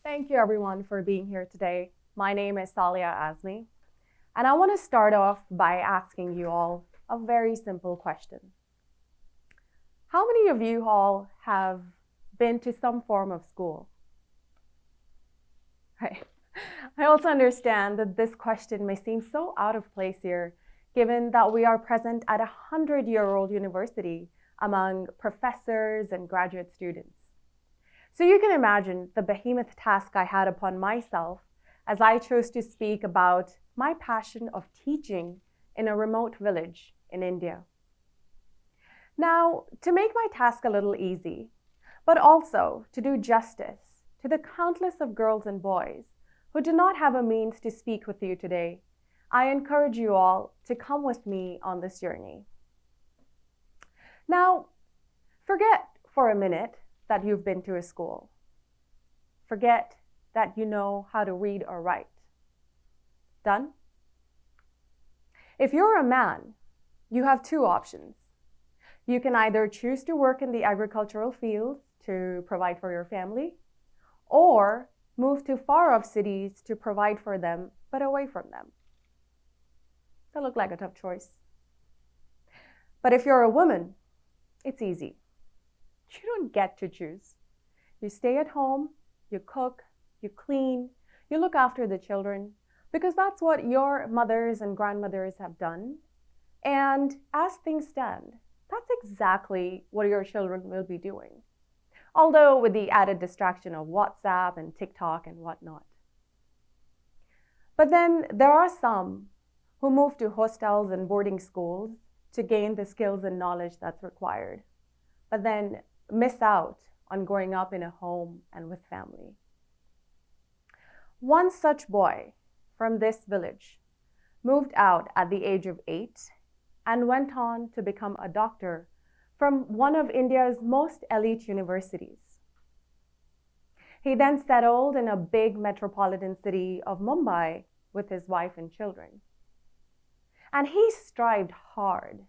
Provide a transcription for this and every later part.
Thank you everyone for being here today. My name is Saleha Azmi, and I want to start off by asking you all a very simple question. How many of you all have been to some form of school? Right. I also understand that this question may seem so out of place here, given that we are present at a 100-year-old university among professors and graduate students. So you can imagine the behemoth task I had upon myself as I chose to speak about my passion of teaching in a remote village in India. Now, to make my task a little easy, but also to do justice to the countless of girls and boys who do not have a means to speak with you today, I encourage you all to come with me on this journey. Now, forget for a minute that you've been to a school. Forget that you know how to read or write. Done? If you're a man, you have two options. You can either choose to work in the agricultural field to provide for your family, or move to far-off cities to provide for them, but away from them. That looked like a tough choice. But if you're a woman, it's easy. You don't get to choose. You stay at home, you cook, you clean, you look after the children, because that's what your mothers and grandmothers have done. And as things stand, that's exactly what your children will be doing. Although with the added distraction of WhatsApp and TikTok and whatnot. But then there are some who move to hostels and boarding schools to gain the skills and knowledge that's required, but then miss out on growing up in a home and with family. One such boy from this village moved out at the age of 8 and went on to become a doctor from one of India's most elite universities. He then settled in a big metropolitan city of Mumbai with his wife and children. And he strived hard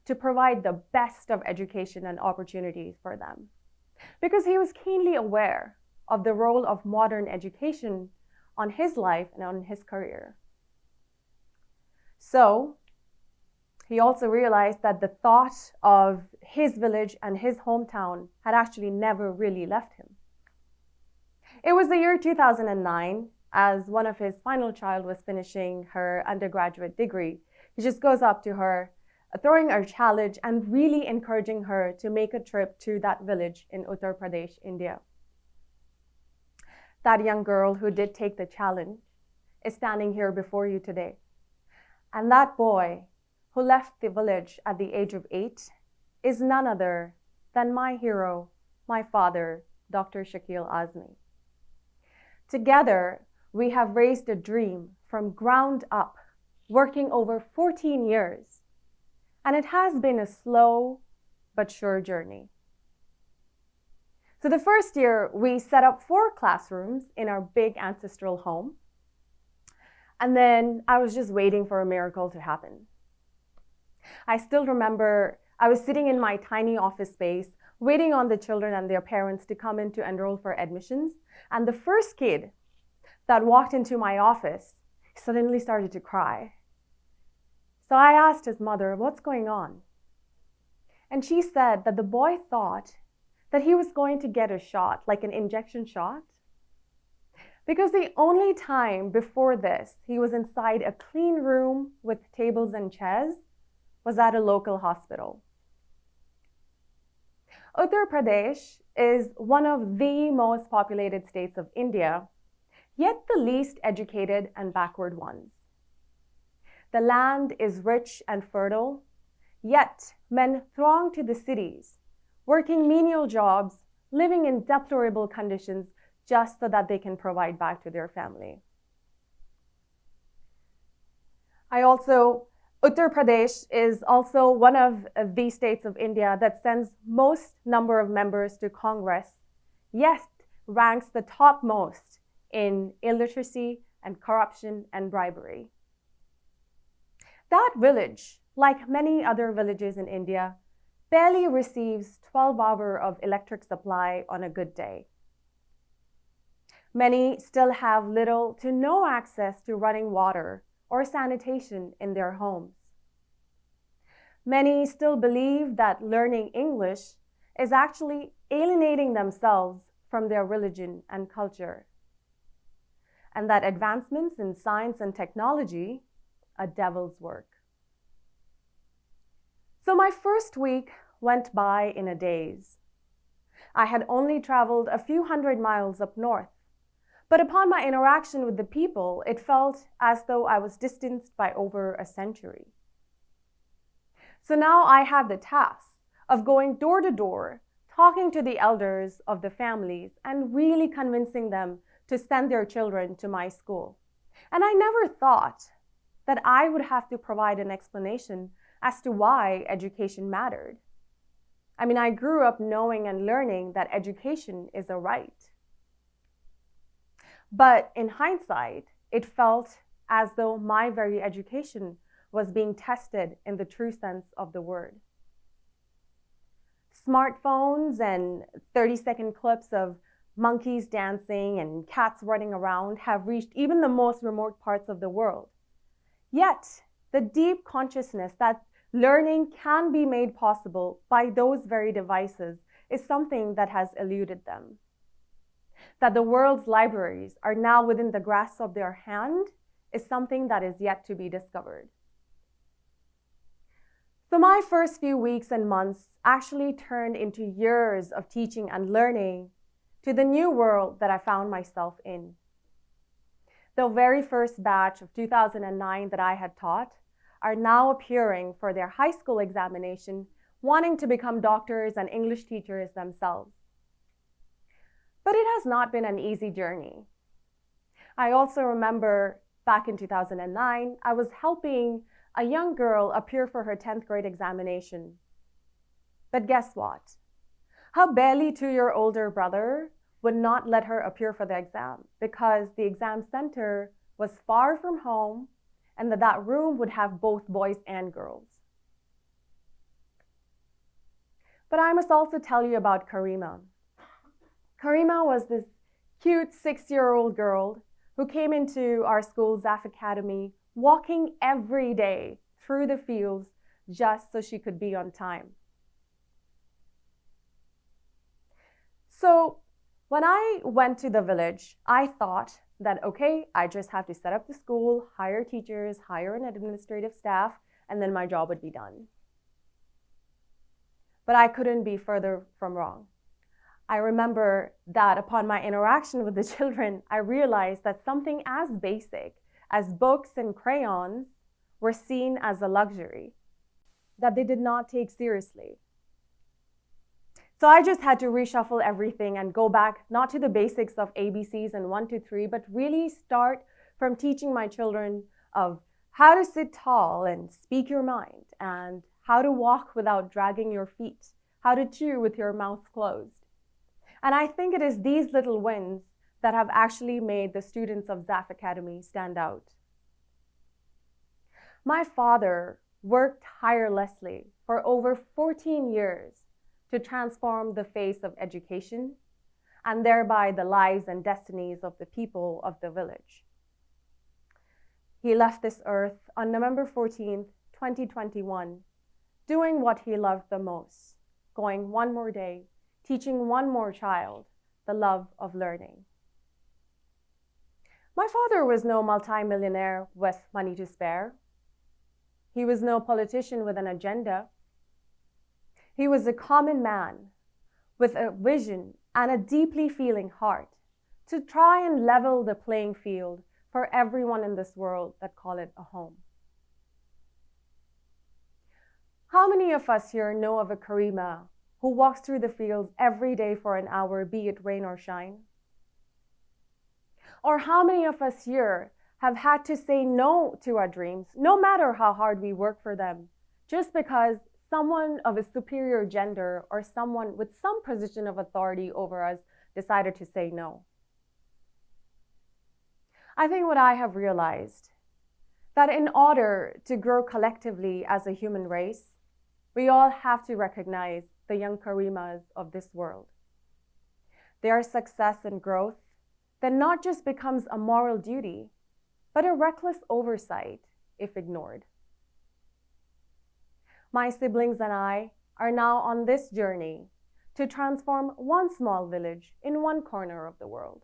to provide the best of education and opportunities for them, because he was keenly aware of the role of modern education on his life and on his career. So he also realized that the thought of his village and his hometown had actually never really left him. It was the year 2009, as one of his final child was finishing her undergraduate degree. He just goes up to her, throwing her a challenge and really encouraging her to make a trip to that village in Uttar Pradesh, India. That young girl who did take the challenge is standing here before you today. And that boy who left the village at the age of 8 is none other than my hero, my father, Dr. Saleha Azmi. Together, we have raised a dream from ground up, working over 14 years. And it has been a slow but sure journey. So the first year, we set up 4 classrooms in our big ancestral home. And then I was just waiting for a miracle to happen. I still remember I was sitting in my tiny office space, waiting on the children and their parents to come in to enroll for admissions. And the first kid that walked into my office suddenly started to cry. So I asked his mother, what's going on? And she said that the boy thought that he was going to get a shot, like an injection shot, because the only time before this he was inside a clean room with tables and chairs was at a local hospital. Uttar Pradesh is one of the most populated states of India, yet the least educated and backward ones. The land is rich and fertile, yet men throng to the cities, working menial jobs, living in deplorable conditions just so that they can provide back to their family. Uttar Pradesh is also one of the states of India that sends most number of members to Congress, yet ranks the topmost in illiteracy and corruption and bribery. That village, like many other villages in India, barely receives 12 hours of electric supply on a good day. Many still have little to no access to running water or sanitation in their homes. Many still believe that learning English is actually alienating themselves from their religion and culture, and that advancements in science and technology are devil's work. So my first week went by in a daze. I had only traveled a few hundred miles up north, but upon my interaction with the people, it felt as though I was distanced by over a century. So now I had the task of going door to door, talking to the elders of the families, and really convincing them to send their children to my school. And I never thought that I would have to provide an explanation as to why education mattered. I mean, I grew up knowing and learning that education is a right. But in hindsight, it felt as though my very education was being tested in the true sense of the word. Smartphones and 30-second clips of monkeys dancing and cats running around have reached even the most remote parts of the world. Yet, the deep consciousness that learning can be made possible by those very devices is something that has eluded them. That the world's libraries are now within the grasp of their hand is something that is yet to be discovered. So my first few weeks and months actually turned into years of teaching and learning to the new world that I found myself in. The very first batch of 2009 that I had taught are now appearing for their high school examination, wanting to become doctors and English teachers themselves. But it has not been an easy journey. I also remember back in 2009, I was helping a young girl appear for her 10th grade examination. But guess what? Her barely 2-year older brother would not let her appear for the exam because the exam center was far from home and that room would have both boys and girls. But I must also tell you about Karima. Karima was this cute 6-year-old girl who came into our school, Zaf Academy, walking every day through the fields just so she could be on time. So when I went to the village, I thought that, okay, I just have to set up the school, hire teachers, hire an administrative staff, and then my job would be done. But I couldn't be further from wrong. I remember that upon my interaction with the children, I realized that something as basic as books and crayons were seen as a luxury that they did not take seriously. So I just had to reshuffle everything and go back not to the basics of ABCs and 1, 2, 3, but really start from teaching my children of how to sit tall and speak your mind, and how to walk without dragging your feet, how to chew with your mouth closed. And I think it is these little wins that have actually made the students of Zaf Academy stand out. My father worked tirelessly for over 14 years to transform the face of education and thereby the lives and destinies of the people of the village. He left this earth on November 14th, 2021, doing what he loved the most, going one more day, teaching one more child the love of learning. My father was no multimillionaire with money to spare. He was no politician with an agenda. He was a common man with a vision and a deeply feeling heart to try and level the playing field for everyone in this world that call it a home. How many of us here know of a Karima who walks through the fields every day for an hour, be it rain or shine? Or how many of us here have had to say no to our dreams, no matter how hard we work for them, just because someone of a superior gender or someone with some position of authority over us decided to say no? I think what I have realized that in order to grow collectively as a human race, we all have to recognize the young Karimas of this world. Their success and growth, then not just becomes a moral duty, but a reckless oversight if ignored. My siblings and I are now on this journey to transform one small village in one corner of the world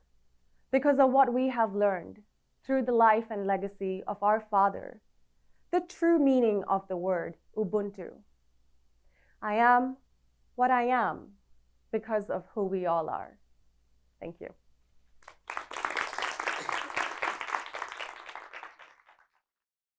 because of what we have learned through the life and legacy of our father, the true meaning of the word ubuntu. I am what I am because of who we all are. Thank you.